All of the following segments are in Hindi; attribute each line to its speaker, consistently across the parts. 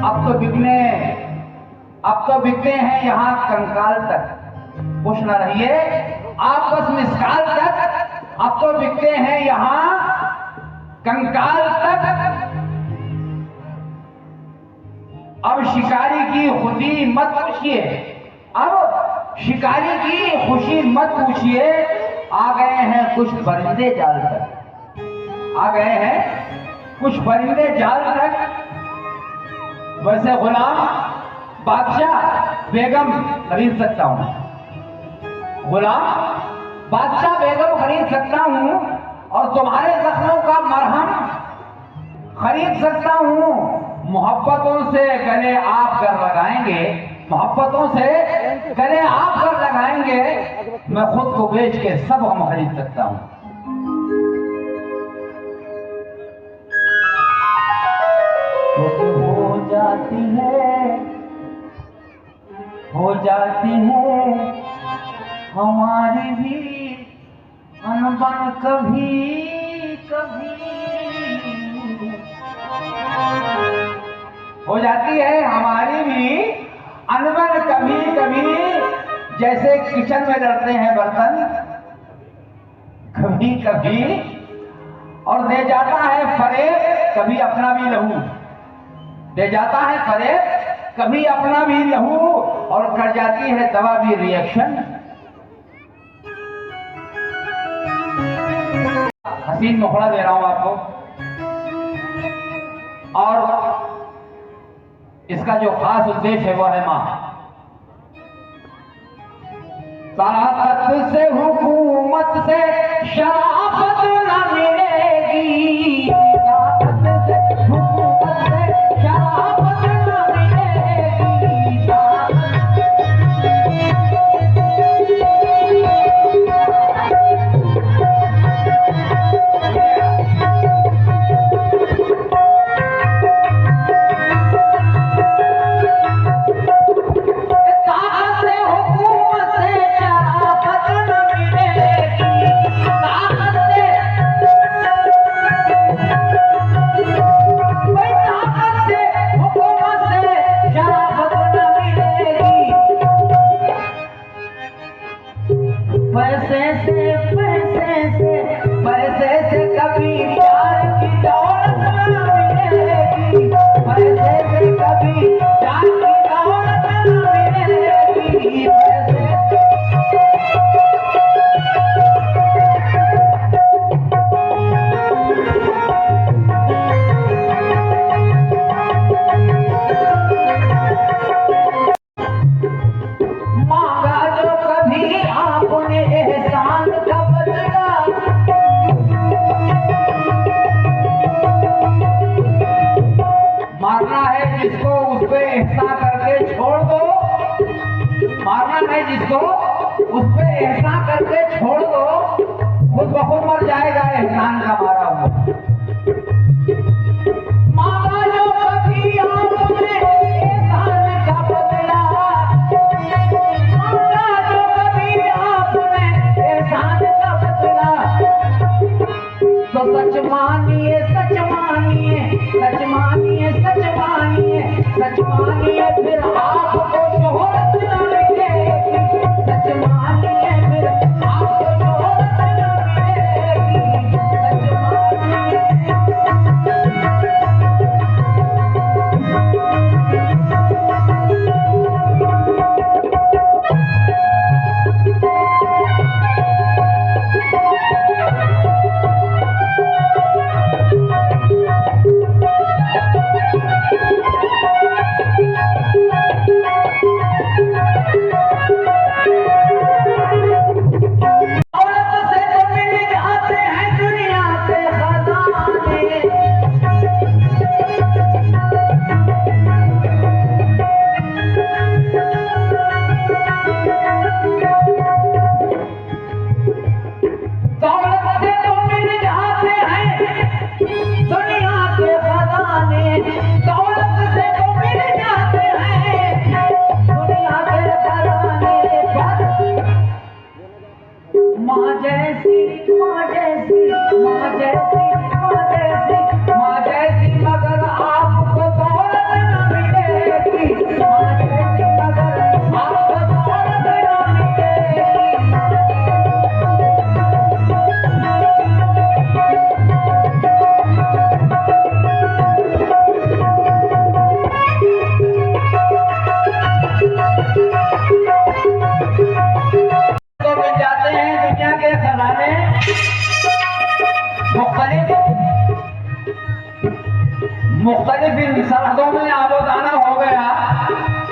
Speaker 1: अब तो बिकते हैं यहाँ कंकाल तक। खुश न रहिए आप बस मिसकाल तक, अब तो बिकते हैं यहाँ कंकाल तक। अब शिकारी की खुशी मत पूछिए, अब शिकारी की खुशी मत पूछिए, आ गए हैं कुछ परिंदे जाल तक, आ गए हैं कुछ परिंदे जाल तक। वैसे गुलाम बादशाह बेगम खरीद सकता हूं, गुलाम बादशाह बेगम खरीद सकता हूं, और तुम्हारे जख्मों का मरहम खरीद सकता हूं। मोहब्बतों से गले आप कर लगाएंगे, मोहब्बतों से गले आप कर लगाएंगे, मैं खुद को बेच के सब हम खरीद सकता हूं। हो जाती है हमारी भी अनबन कभी कभी, हो जाती है हमारी भी अनबन कभी कभी। जैसे किचन में लड़ते हैं बर्तन कभी कभी, और दे जाता है फरेब कभी अपना भी लहू, दे जाता है फरेब कभी अपना भी लहू, और कर जाती है दवा भी रिएक्शन। हसीन मुखड़ा दे रहा हूं आपको, और इसका जो खास उद्देश्य है वो है मां। ताकत से हुकूमत से शराफत न मिलेगी, ताकत से हुकूमत से शराफत न मिलेगी। जिसको उस पे एहसान करके छोड़ दो, खुद ब खुद मर जाएगा एहसान का मारा हुआ। मांगा जो कभी आपने एहसान का बदला, मांगा जो कभी आपने एहसान का बदला, तो सच मानिए सच मानिए सच मानिए सच मानिए सच मानिए, फिर आपको शोहरत न मिलेगी। सच मानिए फिर आपको शोहरत न मिलेगी। सच मानिए मुख्तलिफ इन सरहदों में आबोदाना हो गया,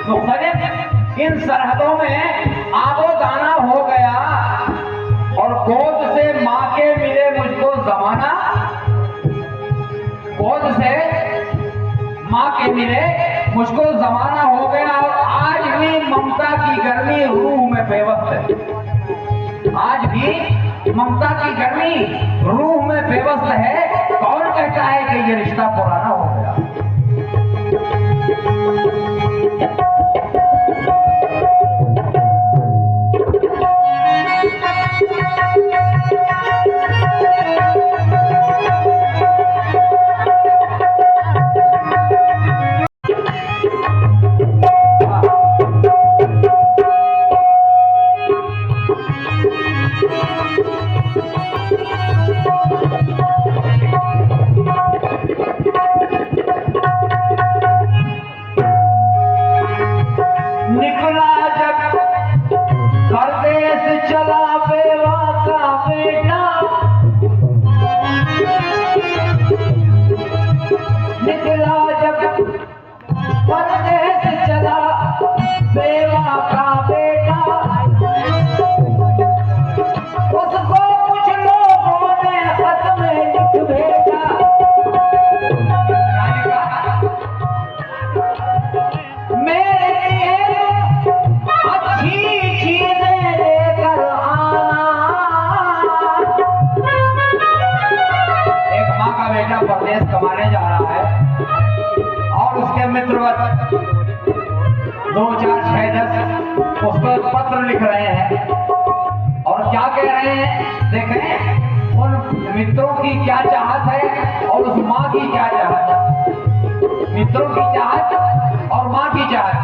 Speaker 1: मुख्तलिफ इन सरहदों में आबोदाना हो गया, और गोद से माँ के मिले मुझको जमाना, गोद से माँ के मिले मुझको जमाना हो गया, और आज भी ममता की गर्मी रूह में बेवक्त है, आज भी ममता की गर्मी रूह में बेवस्त है। कौन कहता है कि ये रिश्ता पुराना हो गया? परदेश कमाने जा रहा है और उसके मित्रवत 2, 4, 6, 10 उस पर पत्र लिख रहे हैं, और क्या कह रहे हैं? देखें उन मित्रों की क्या चाहत है और उस माँ की क्या चाहत है। मित्रों की चाहत और माँ की चाहत।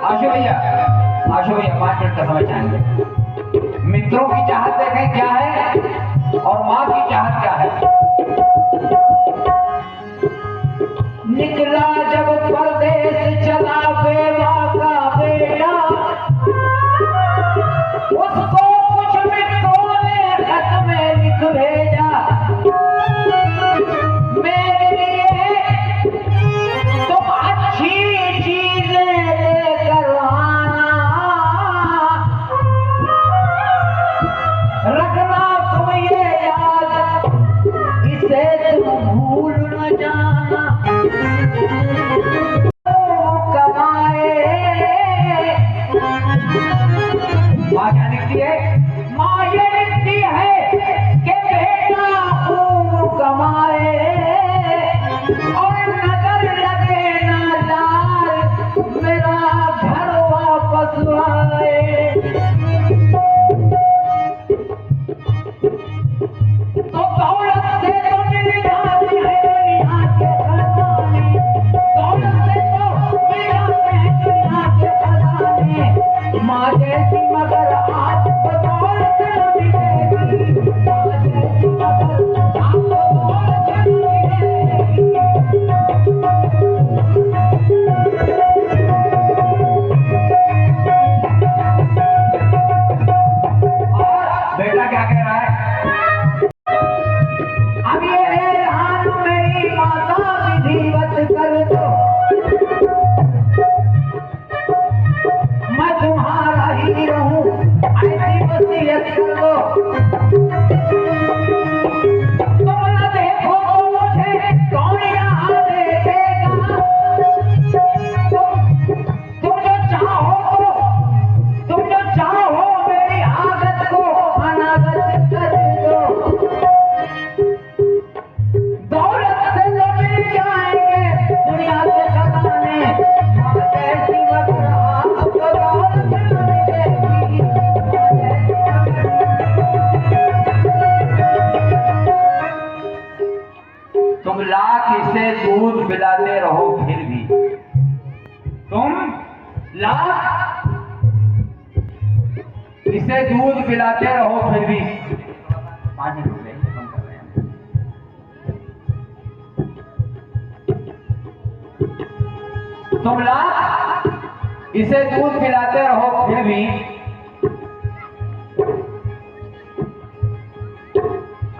Speaker 1: आशु भैया 5 मिनट का समय चाहेंगे। मित्रों की चाहत देखें क्या है और माँ की चाहत क्या है। निकला जब परदेश चला बेवा का बेटा, उसको कुछ मित्रों ने खत में लिख भेजा, मेरे लिए तुम अच्छी चीजें लेकर आना, रखना तुम ये याद, इसे तुम भूल न जाना। माँ क्या लिखती है? माँ ये लिखती है कि बेटा खूब कमाए और नजर लगे ना लाल, मेरा घर वापस आए। तो दौलत से तो मिल जाती है दुनिया के खजाने, दौलत से तो मिल जाते हैं दुनिया के खजाने, माँ जैसी मगर आज बदौलत न मिलेगी, माँ जैसी मगर आज बदौलत न मिलेगी। और बेटा क्या कह रहा है? अब ये ऐलान मेरी माता विधिवत कर दो, मैं तुम्हारा ही रहूं, ऐसी वसीयत कर दो। तुम न देखो तो मुझे कौन यहाँ देखेगा, तुम जो चाहो मेरी आदत को अनागत कर दो। दौलत से तो मिल जाएंगे दुनिया के खजाने, माँ जैसी मगर आप दौलत न मिलेगी, माँ जैसी तुम लाख इसे दूध पिलाते रहो फिर भी, तुम लाख इसे दूध पिलाते रहो फिर भी। 5 मिनट हो गए, बंद कर रहे हैं। तुम लाख इसे दूध पिलाते रहो फिर भी,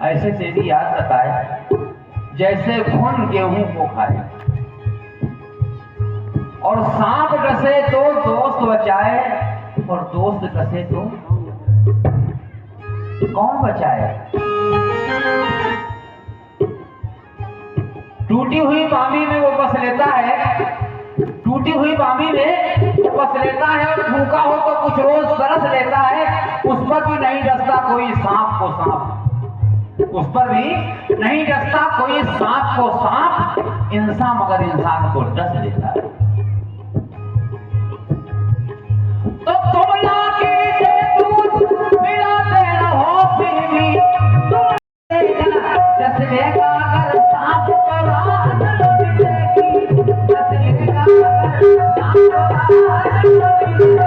Speaker 1: ऐसे तेरी याद सताए जैसे घुन गेहूं को खाए। और सांप डसे तो दोस्त बचाए, और दोस्त डसे तो कौन बचाए। टूटी हुई बामी में वो बस लेता है, टूटी हुई बामी में वो बस लेता है, और भूखा हो तो कुछ रोज तरस लेता है, उस पर भी नहीं डसता कोई सांप को सांप, उस पर भी नहीं डसता कोई सांप को सांप। इंसान मगर इंसान को डस लेता है। तो तुम लाके से दूध मिलाते रहो फिर भी तुम डस लेगा अगर सांप को रात मिलेगी, डस लेगा अगर सांप को रात मिलेगी।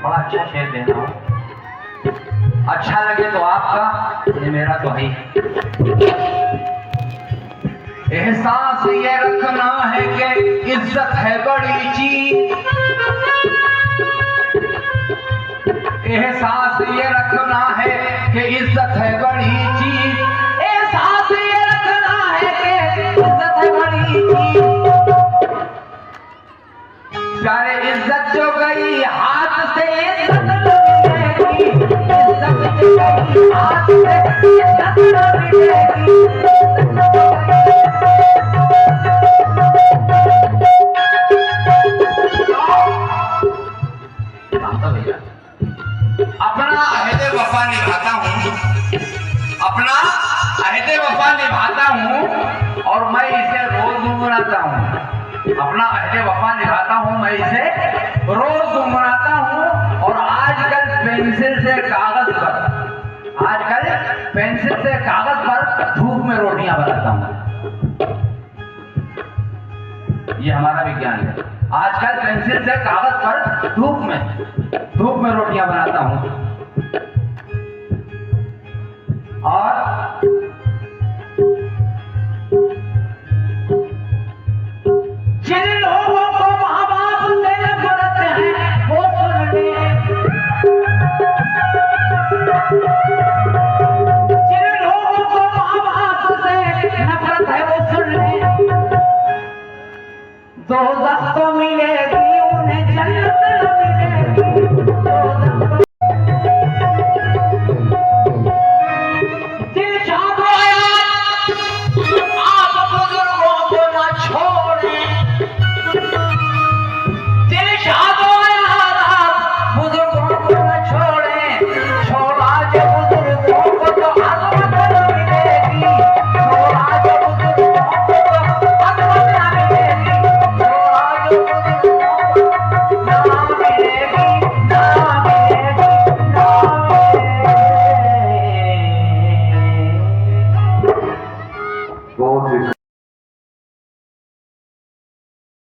Speaker 1: बड़ा अच्छा शेर देना, अच्छा लगे तो आपका, ये मेरा तो है। एहसास ये रखना है कि इज्जत है बड़ी चीज, एहसास ये रखना है कि इज्जत है बड़ी चीज, एहसास ये रखना है कि इज्जत है बड़ी चीज। प्यारे इज्जत जो गई हाथ से इज्जत न मिलेगी, इज्जत जो गई हाथ से इज्जत न मिलेगी। अपना अहद वफा निभाता हूँ, अपना अहद वफा निभाता हूँ, और मैं इसे रोज गुनगुनाता हूँ। अपना अहद वफा निभाता हूँ, मैं इसे रोज गुनगुनाता हूँ। और आजकल पेंसिल से कागज पर, आजकल पेंसिल से कागज पर धूप में रोटियां बनाता हूँ। ये हमारा विज्ञान है। आजकल पेंसिल से कागज पर धूप में रोटियां बनाता हूँ। और जिन लोगों को माँ बाप से नफरत है वो सुन ले, जिन लोगों को माँ बाप से नफरत है वो सुन ले। दोज़ख तो मिलेगी उन्हें, जन्नत न मिलेगी। दिल चाहता आप बुजुर्गों को न छोड़ें, दिल चाहता आप बुजुर्गों को न छोड़ें। छोड़ा जो बुजुर्गों को तो अज़मत न मिलेगी, छोड़ा जो बुजुर्गों को तो अज़मत न मिलेगी, छोड़ा जो बुजुर्गों को ना मिलेगी, ना मिलेगी, ना मिलेगी।